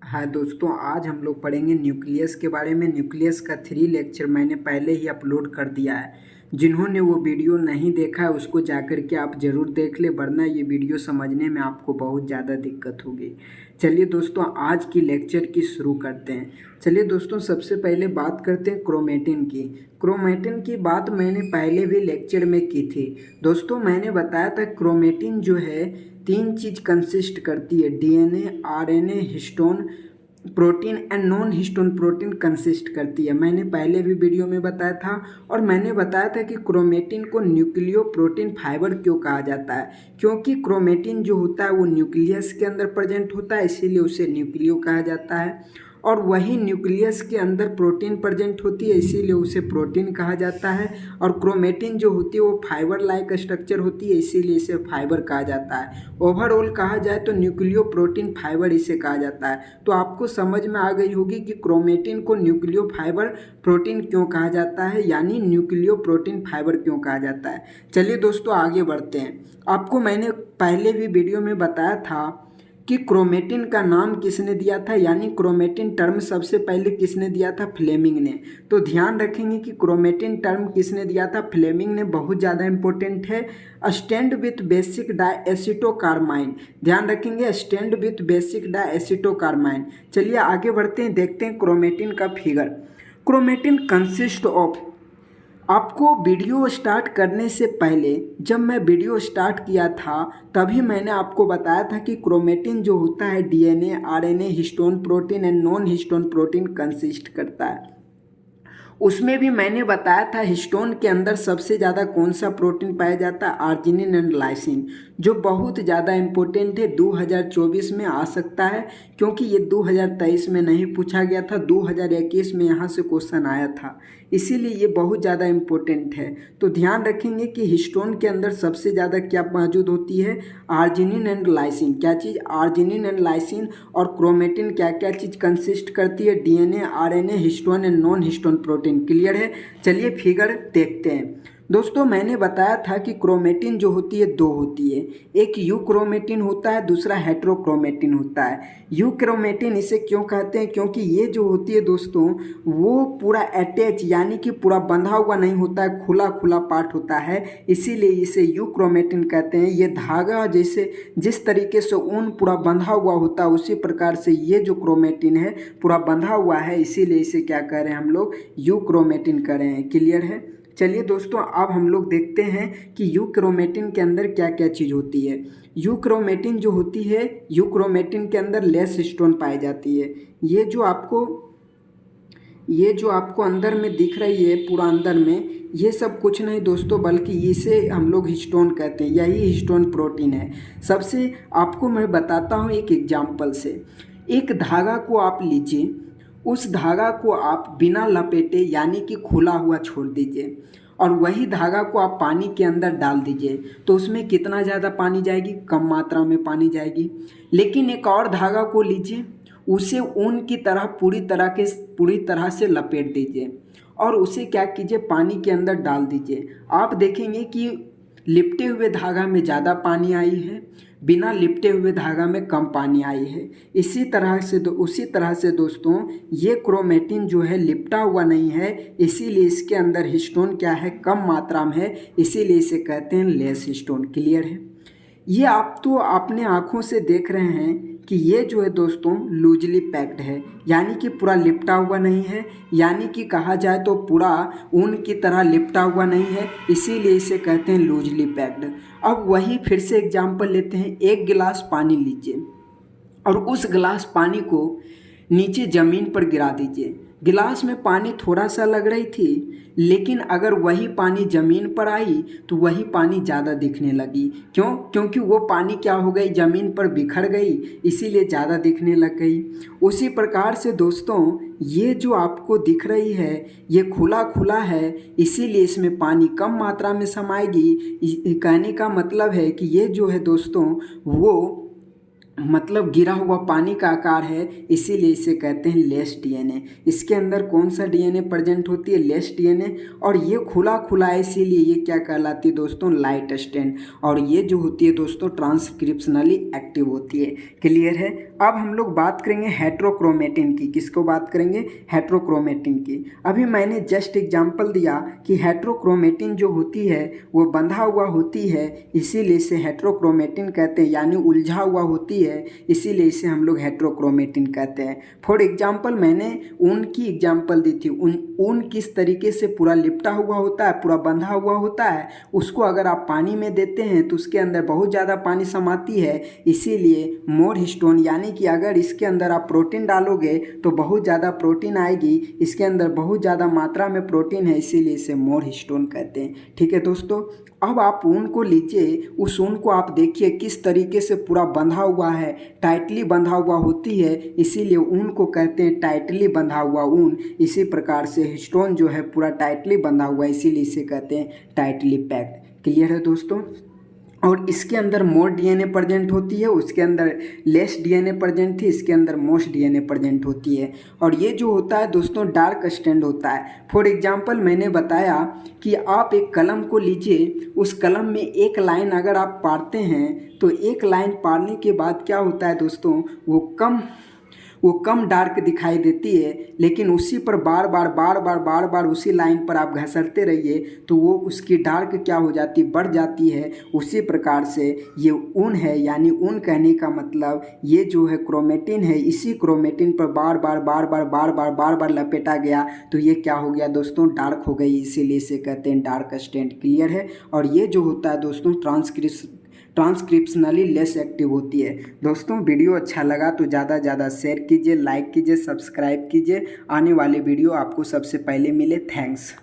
हाँ दोस्तों, आज हम लोग पढ़ेंगे न्यूक्लियस के बारे में। न्यूक्लियस का 3 लेक्चर मैंने पहले ही अपलोड कर दिया है। जिन्होंने वो वीडियो नहीं देखा है उसको जाकर के आप ज़रूर देख ले, वरना ये वीडियो समझने में आपको बहुत ज़्यादा दिक्कत होगी। चलिए दोस्तों, आज की लेक्चर की शुरू करते हैं। चलिए दोस्तों, सबसे पहले बात करते हैं क्रोमेटिन की। क्रोमेटिन की बात मैंने पहले भी लेक्चर में की थी। दोस्तों, मैंने बताया था क्रोमेटिन जो है 3 चीज़ कंसिस्ट करती है: DNA, RNA, histone protein and non histone protein consist करती है। मैंने पहले भी वीडियो में बताया था। और मैंने बताया था कि क्रोमेटिन को न्यूक्लियो प्रोटीन फाइबर क्यों कहा जाता है, क्योंकि क्रोमेटिन जो होता है वो न्यूक्लियस के अंदर प्रेजेंट होता है, इसीलिए उसे न्यूक्लियो कहा जाता है। और वही न्यूक्लियस के अंदर प्रोटीन प्रेजेंट होती है, इसीलिए उसे प्रोटीन कहा जाता है। और क्रोमेटिन जो होती है वो फाइबर लाइक स्ट्रक्चर होती है, इसीलिए इसे फाइबर कहा जाता है। ओवरऑल कहा जाए तो न्यूक्लियो प्रोटीन फाइबर इसे कहा जाता है। तो आपको समझ में आ गई होगी कि क्रोमेटिन को न्यूक्लियो फाइबर प्रोटीन क्यों कहा जाता है, यानी न्यूक्लियो प्रोटीन फाइबर क्यों कहा जाता है। चलिए दोस्तों, आगे बढ़ते हैं। आपको मैंने पहले भी वीडियो में बताया था कि क्रोमेटिन का नाम किसने दिया था, यानी क्रोमेटिन टर्म सबसे पहले किसने दिया था? फ्लेमिंग ने। तो ध्यान रखेंगे कि क्रोमेटिन टर्म किसने दिया था? फ्लेमिंग ने। बहुत ज़्यादा इंपॉर्टेंट है। Stand with basic dye acetocarmine. ध्यान रखेंगे, स्टैंड विथ बेसिक डायएसिटोकार्माइन। चलिए आगे बढ़ते हैं, देखते हैं क्रोमेटिन का फिगर। क्रोमेटिन कंसिस्ट ऑफ, आपको वीडियो स्टार्ट करने से पहले, जब मैं वीडियो स्टार्ट किया था तभी मैंने आपको बताया था कि क्रोमेटिन जो होता है DNA, RNA, histone protein and non histone protein consist करता है। उसमें भी मैंने बताया था हिस्टोन के अंदर सबसे ज़्यादा कौन सा प्रोटीन पाया जाता है? आर्जिनिन एंड लाइसिन, जो बहुत ज़्यादा इम्पोर्टेंट है। 2024 में आ सकता है, क्योंकि ये 2023 में नहीं पूछा गया था, 2021 में यहाँ से क्वेश्चन आया था, इसीलिए ये बहुत ज़्यादा इम्पोर्टेंट है। तो ध्यान रखेंगे कि हिस्टोन के अंदर सबसे ज़्यादा क्या मौजूद होती है? Arginine and lysine. क्या चीज़? Arginine and lysine. और क्रोमेटिन क्या क्या चीज़ कंसिस्ट करती है? DNA, RNA, histone and non histone protein. Clear है? चलिए फिगर देखते हैं। दोस्तों, मैंने बताया था कि क्रोमेटिन जो होती है दो होती है। एक यू क्रोमेटिन होता है, दूसरा हेट्रोक्रोमेटिन होता है। यू क्रोमेटिन इसे क्यों कहते हैं? क्योंकि ये जो होती है दोस्तों, वो पूरा अटैच यानी कि पूरा बंधा हुआ नहीं होता है, खुला खुला पार्ट होता है, इसीलिए इसे यू क्रोमेटिन कहते हैं। ये धागा जैसे जिस तरीके से ऊन पूरा बंधा हुआ होता है, उसी प्रकार से ये जो क्रोमेटिन है पूरा बंधा हुआ है, इसीलिए इसे क्या कह रहे हैं हम लोग? यू क्रोमेटिन कह रहे हैं। क्लियर है? चलिए दोस्तों, अब हम लोग देखते हैं कि यू क्रोमेटिन के अंदर क्या क्या चीज़ होती है। यू क्रोमेटिन जो होती है, यू क्रोमेटिन के अंदर लेस हिस्टोन पाई जाती है। ये जो आपको अंदर में दिख रही है, पूरा अंदर में, ये सब कुछ नहीं दोस्तों, बल्कि इसे हम लोग हिस्टोन कहते हैं। यही हिस्टोन प्रोटीन है। सबसे आपको मैं बताता हूँ एक एग्जाम्पल से। एक धागा को आप लीजिए, उस धागा को आप बिना लपेटे यानी कि खुला हुआ छोड़ दीजिए, और वही धागा को आप पानी के अंदर डाल दीजिए, तो उसमें कितना ज़्यादा पानी जाएगी? कम मात्रा में पानी जाएगी। लेकिन एक और धागा को लीजिए, उसे ऊन की तरह पूरी तरह से लपेट दीजिए, और उसे क्या कीजिए? पानी के अंदर डाल दीजिए। आप देखेंगे कि लिपटे हुए धागा में ज़्यादा पानी आई है, बिना लिपटे हुए धागा में कम पानी आई है। उसी तरह से दोस्तों, ये क्रोमेटिन जो है लिपटा हुआ नहीं है, इसीलिए इसके अंदर हिस्टोन क्या है? कम मात्रा में है, इसीलिए इसे कहते हैं लेस हिस्टोन। क्लियर है? ये आप तो अपने आँखों से देख रहे हैं कि ये जो है दोस्तों लूजली पैक्ड है, यानी कि पूरा लिपटा हुआ नहीं है, यानी कि कहा जाए तो पूरा ऊन की तरह लिपटा हुआ नहीं है, इसीलिए इसे कहते हैं लूजली पैक्ड। अब वही फिर से एग्जांपल लेते हैं। एक गिलास पानी लीजिए और उस गिलास पानी को नीचे ज़मीन पर गिरा दीजिए। गिलास में पानी थोड़ा सा लग रही थी, लेकिन अगर वही पानी ज़मीन पर आई तो वही पानी ज़्यादा दिखने लगी। क्यों? क्योंकि वो पानी क्या हो गई? ज़मीन पर बिखर गई, इसीलिए ज़्यादा दिखने लग गई। उसी प्रकार से दोस्तों, ये जो आपको दिख रही है ये खुला खुला है, इसीलिए इसमें पानी कम मात्रा में समाएगी। कहने का मतलब है कि ये जो है दोस्तों वो मतलब गिरा हुआ पानी का आकार है, इसीलिए इसे कहते हैं लेस डीएनए। इसके अंदर कौन सा डीएनए प्रेजेंट होती है? Less DNA. और ये खुला खुला है, इसीलिए ये क्या कहलाती है दोस्तों? Light stain. और ये जो होती है दोस्तों ट्रांसक्रिप्शनली एक्टिव होती है। क्लियर है? अब हम लोग बात करेंगे हेट्रोक्रोमेटिन की। किसको बात करेंगे? हेट्रोक्रोमेटिन की। अभी मैंने जस्ट एग्जांपल दिया कि हेट्रोक्रोमेटिन जो होती है वो बंधा हुआ होती है, इसीलिए इसे हेट्रोक्रोमेटिन कहते हैं, यानी उलझा हुआ होती है, इसीलिए इसे हम लोग हेट्रोक्रोमेटिन कहते हैं। फॉर एग्जाम्पल मैंने ऊन की एग्जाम्पल दी थी। ऊन किस तरीके से पूरा लिपटा हुआ होता है, पूरा बंधा हुआ होता है, उसको अगर आप पानी में देते हैं तो उसके अंदर बहुत ज़्यादा पानी समाती है, इसीलिए मोर हिस्टोन, यानी कि अगर इसके अंदर आप प्रोटीन डालोगे तो बहुत ज़्यादा प्रोटीन आएगी, इसके अंदर बहुत ज़्यादा मात्रा में प्रोटीन है, इसीलिए इसे मोर हिस्टोन कहते हैं। ठीक है दोस्तों, अब आप ऊन को लीजिए, उस ऊन को आप देखिए किस तरीके से पूरा बंधा हुआ है, टाइटली बंधा हुआ होती है, इसीलिए ऊन को कहते हैं टाइटली बंधा हुआ ऊन। इसी प्रकार से हिस्टोन जो है पूरा टाइटली बंधा हुआ है, इसीलिए इसे कहते हैं टाइटली पैक्ड। क्लियर है दोस्तों? और इसके अंदर मोर डीएनए प्रेजेंट होती है, उसके अंदर लेस डीएनए प्रेजेंट थी, इसके अंदर मोस्ट डीएनए प्रेजेंट होती है। और ये जो होता है दोस्तों डार्क स्टैंड होता है। फॉर एग्जांपल मैंने बताया कि आप एक कलम को लीजिए, उस कलम में एक लाइन अगर आप पारते हैं तो एक लाइन पारने के बाद क्या होता है दोस्तों, वो कम डार्क दिखाई देती है, लेकिन उसी पर बार बार उसी लाइन पर आप घसरते रहिए तो वो उसकी डार्क क्या हो जाती, बढ़ जाती है। उसी प्रकार से ये ऊन है, यानी ऊन कहने का मतलब ये जो है क्रोमेटिन है, इसी क्रोमेटिन पर बार बार लपेटा गया तो ये क्या हो गया दोस्तों, डार्क हो गई, इसीलिए इसे कहते हैं डार्क स्टैंड। क्लियर है? और ये जो होता है दोस्तों ट्रांसक्रिप्शनली लेस एक्टिव होती है। दोस्तों वीडियो अच्छा लगा तो ज़्यादा शेयर कीजिए, लाइक कीजिए, सब्सक्राइब कीजिए, आने वाले वीडियो आपको सबसे पहले मिले। थैंक्स।